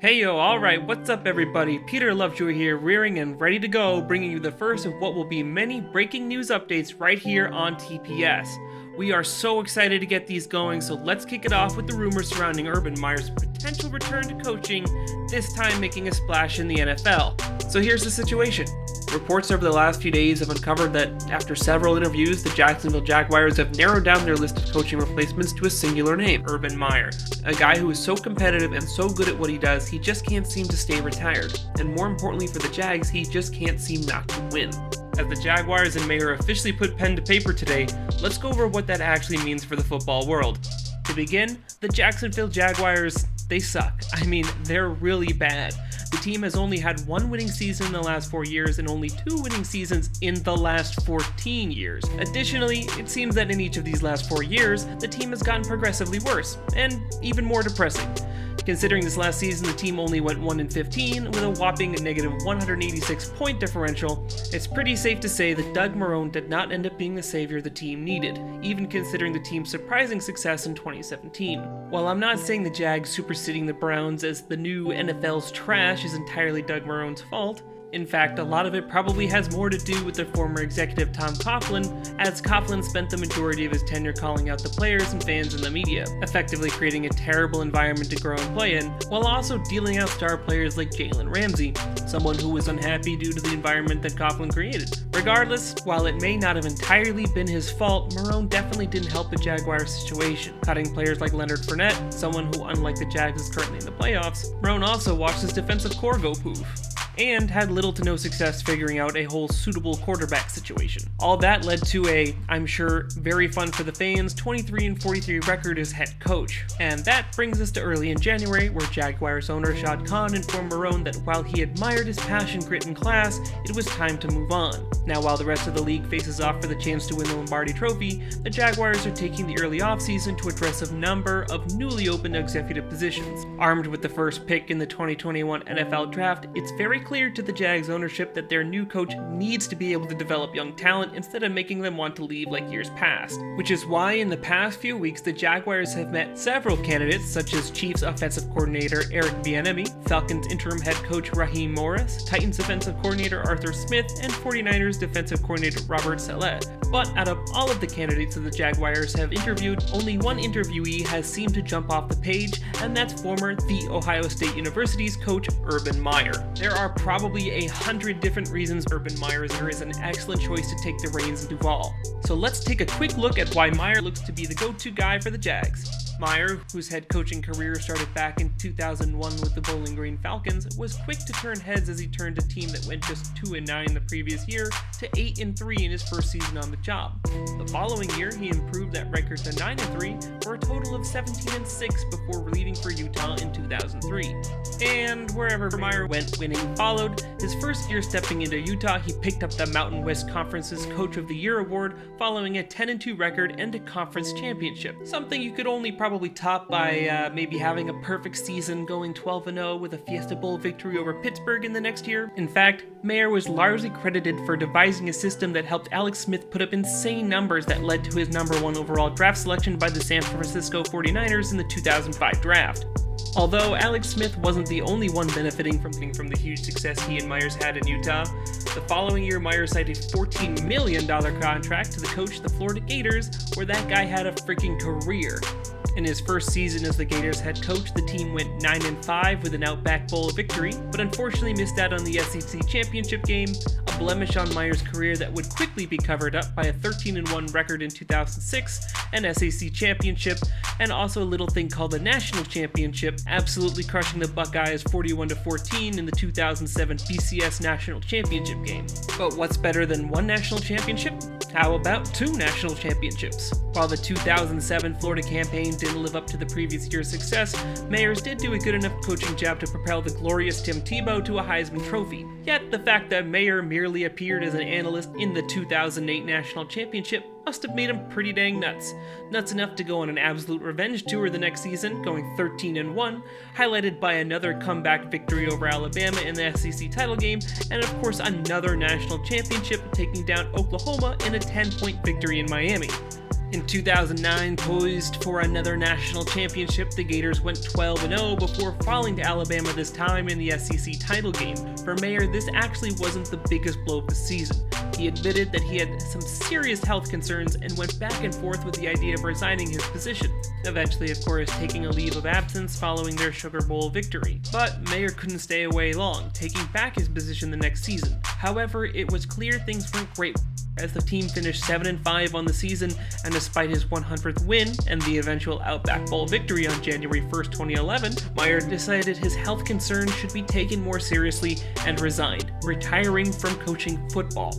Hey yo, alright, what's up everybody? Peter LoveJoy here, rearing and ready to go, bringing you the first of what will be many breaking news updates right here on TPS. We are so excited to get these going, so let's kick it off with the rumors surrounding Urban Meyer's potential return to coaching, this time making a splash in the NFL. So here's the situation. Reports over the last few days have uncovered that after several interviews, the Jacksonville Jaguars have narrowed down their list of coaching replacements to a singular name, Urban Meyer. A guy who is so competitive and so good at what he does, he just can't seem to stay retired. And more importantly for the Jags, he just can't seem not to win. As the Jaguars and Meyer officially put pen to paper today, let's go over what that actually means for the football world. To begin, the Jacksonville Jaguars, they suck. I mean, they're really bad. The team has only had one winning season in the last 4 years and only 2 winning seasons in the last 14 years. Additionally, it seems that in each of these last 4 years, the team has gotten progressively worse, and even more depressing. Considering this last season the team only went 1-15 with a whopping negative 186 point differential, it's pretty safe to say that Doug Marrone did not end up being the savior the team needed, even considering the team's surprising success in 2017. While I'm not saying the Jags superseding the Browns as the new NFL's trash is entirely Doug Marrone's fault, in fact, a lot of it probably has more to do with the former executive Tom Coughlin, as Coughlin spent the majority of his tenure calling out the players and fans in the media, effectively creating a terrible environment to grow and play in, while also dealing out star players like Jalen Ramsey, someone who was unhappy due to the environment that Coughlin created. Regardless, while it may not have entirely been his fault, Marrone definitely didn't help the Jaguars situation, cutting players like Leonard Fournette, someone who, unlike the Jags, is currently in the playoffs. Marrone also watched his defensive core go poof, and had little to no success figuring out a whole suitable quarterback situation. All that led to a, I'm sure, very fun for the fans, 23-43 record as head coach. And that brings us to early in January, where Jaguars owner Shad Khan informed Marrone that while he admired his passion, grit, and class, it was time to move on. Now, while the rest of the league faces off for the chance to win the Lombardi Trophy, the Jaguars are taking the early offseason to address a number of newly opened executive positions. Armed with the first pick in the 2021 NFL Draft, it's very clear to the Jags ownership that their new coach needs to be able to develop young talent instead of making them want to leave like years past. Which is why in the past few weeks the Jaguars have met several candidates such as Chiefs offensive coordinator Eric Bieniemy, Falcons interim head coach Raheem Morris, Titans offensive coordinator Arthur Smith, and 49ers defensive coordinator Robert Saleh. But out of all of the candidates that the Jaguars have interviewed, only one interviewee has seemed to jump off the page, and that's former The Ohio State University's coach Urban Meyer. There are probably 100 different reasons Urban Meyer is an excellent choice to take the reins in Duval. So let's take a quick look at why Meyer looks to be the go-to guy for the Jags. Meyer, whose head coaching career started back in 2001 with the Bowling Green Falcons, was quick to turn heads as he turned a team that went just 2-9 the previous year to 8-3 in his first season on the job. The following year, he improved that record to 9-3 for a total of 17-6 before leaving for Utah in 2003. And wherever Meyer went, winning followed. His first year stepping into Utah, he picked up the Mountain West Conference's Coach of the Year award following a 10-2 record and a conference championship, something you could only probably top by maybe having a perfect season going 12-0 with a Fiesta Bowl victory over Pittsburgh in the next year. In fact, Meyer was largely credited for devising a system that helped Alex Smith put up insane numbers that led to his number 1 overall draft selection by the San Francisco 49ers in the 2005 draft. Although Alex Smith wasn't the only one benefiting from the huge success he and Myers had in Utah, the following year Myers signed a $14 million contract to the coach of the Florida Gators, where that guy had a freaking career. In his first season as the Gators head coach, the team went 9-5 with an Outback Bowl victory, but unfortunately missed out on the SEC championship game, a blemish on Myers' career that would quickly be covered up by a 13-1 record in 2006, an SEC championship, and also a little thing called the National Championship, absolutely crushing the Buckeyes 41-14 in the 2007 BCS National Championship game. But what's better than one national championship? How about 2 national championships? While the 2007 Florida campaign didn't live up to the previous year's success, Meyers did do a good enough coaching job to propel the glorious Tim Tebow to a Heisman Trophy. Yet, the fact that Meyer merely appeared as an analyst in the 2008 National Championship must have made him pretty dang nuts. Nuts enough to go on an absolute revenge tour the next season, going 13-1, highlighted by another comeback victory over Alabama in the SEC title game, and of course another national championship, taking down Oklahoma in a 10-point victory in Miami. In 2009, poised for another national championship, the Gators went 12-0 before falling to Alabama, this time in the SEC title game. For Meyer, this actually wasn't the biggest blow of the season. He admitted that he had some serious health concerns and went back and forth with the idea of resigning his position, eventually of course taking a leave of absence following their Sugar Bowl victory. But Meyer couldn't stay away long, taking back his position the next season. However, it was clear things weren't great as the team finished 7-5 on the season, and despite his 100th win and the eventual Outback Bowl victory on January 1st, 2011, Meyer decided his health concerns should be taken more seriously and resigned, retiring from coaching football.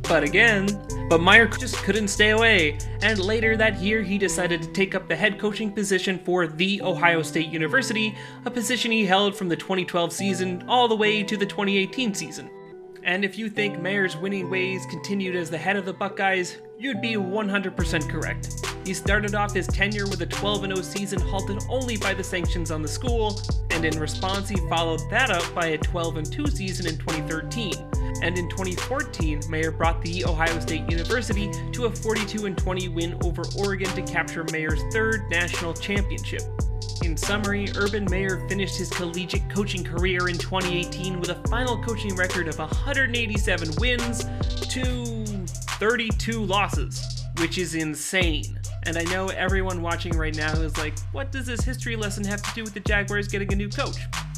But Meyer just couldn't stay away, and later that year he decided to take up the head coaching position for The Ohio State University, a position he held from the 2012 season all the way to the 2018 season. And if you think Meyer's winning ways continued as the head of the Buckeyes, you'd be 100% correct. He started off his tenure with a 12-0 season halted only by the sanctions on the school, and in response he followed that up by a 12-2 season in 2013. And in 2014, Meyer brought The Ohio State University to a 42-20 win over Oregon to capture Meyer's third national championship. In summary, Urban Meyer finished his collegiate coaching career in 2018 with a final coaching record of 187 wins to 32 losses, which is insane. And I know everyone watching right now is like, what does this history lesson have to do with the Jaguars getting a new coach?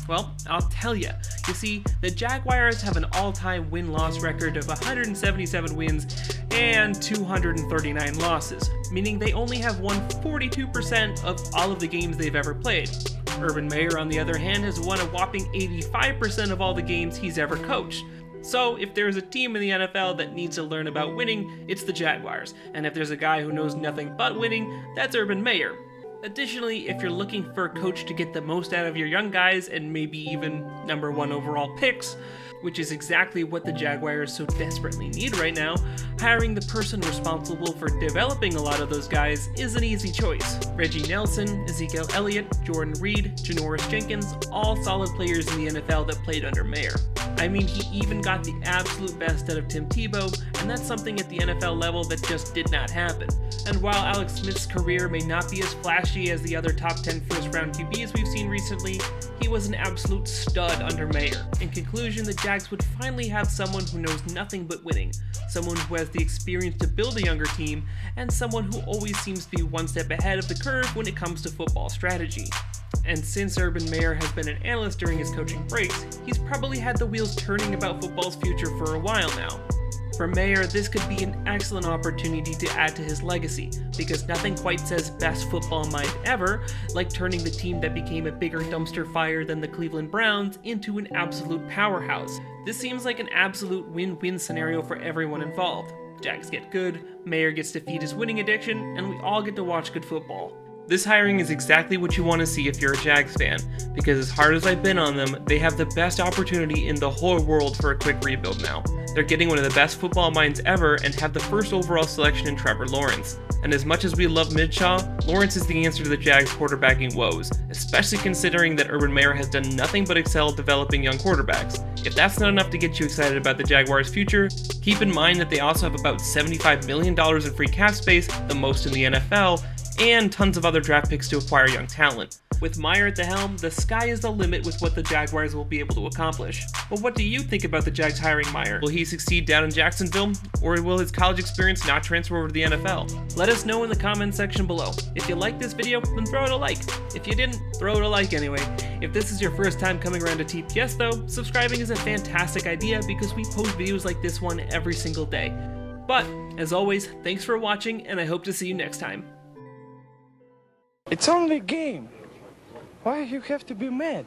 Well, I'll tell you. You see, the Jaguars have an all-time win-loss record of 177 wins and 239 losses, meaning they only have won 42% of all of the games they've ever played. Urban Meyer, on the other hand, has won a whopping 85% of all the games he's ever coached. So, if there's a team in the NFL that needs to learn about winning, it's the Jaguars. And if there's a guy who knows nothing but winning, that's Urban Meyer. Additionally, if you're looking for a coach to get the most out of your young guys and maybe even number 1 overall picks, which is exactly what the Jaguars so desperately need right now, hiring the person responsible for developing a lot of those guys is an easy choice. Reggie Nelson, Ezekiel Elliott, Jordan Reed, Janoris Jenkins, all solid players in the NFL that played under Meyer. I mean, he even got the absolute best out of Tim Tebow, and that's something at the NFL level that just did not happen. And while Alex Smith's career may not be as flashy as the other top 10 first-round QBs we've seen recently, he was an absolute stud under Meyer. In conclusion, the Jags would finally have someone who knows nothing but winning, someone who has the experience to build a younger team, and someone who always seems to be one step ahead of the curve when it comes to football strategy. And since Urban Meyer has been an analyst during his coaching breaks, he's probably had the wheels turning about football's future for a while now. For Meyer, this could be an excellent opportunity to add to his legacy, because nothing quite says best football mind ever like turning the team that became a bigger dumpster fire than the Cleveland Browns into an absolute powerhouse. This seems like an absolute win-win scenario for everyone involved. Jags get good, Meyer gets to feed his winning addiction, and we all get to watch good football. This hiring is exactly what you want to see if you're a Jags fan, because as hard as I've been on them, they have the best opportunity in the whole world for a quick rebuild now. They're getting one of the best football minds ever and have the first overall selection in Trevor Lawrence. And as much as we love Midshaw, Lawrence is the answer to the Jags' quarterbacking woes, especially considering that Urban Meyer has done nothing but excel at developing young quarterbacks. If that's not enough to get you excited about the Jaguars' future, keep in mind that they also have about $75 million in free cap space, the most in the NFL, and tons of other draft picks to acquire young talent. With Meyer at the helm, the sky is the limit with what the Jaguars will be able to accomplish. But what do you think about the Jags hiring Meyer? Will he succeed down in Jacksonville, or will his college experience not transfer over to the NFL? Let us know in the comments section below. If you liked this video, then throw it a like. If you didn't, throw it a like anyway. If this is your first time coming around to TPS though, subscribing is a fantastic idea because we post videos like this one every single day. But, as always, thanks for watching, and I hope to see you next time. It's only a game. Why you have to be mad?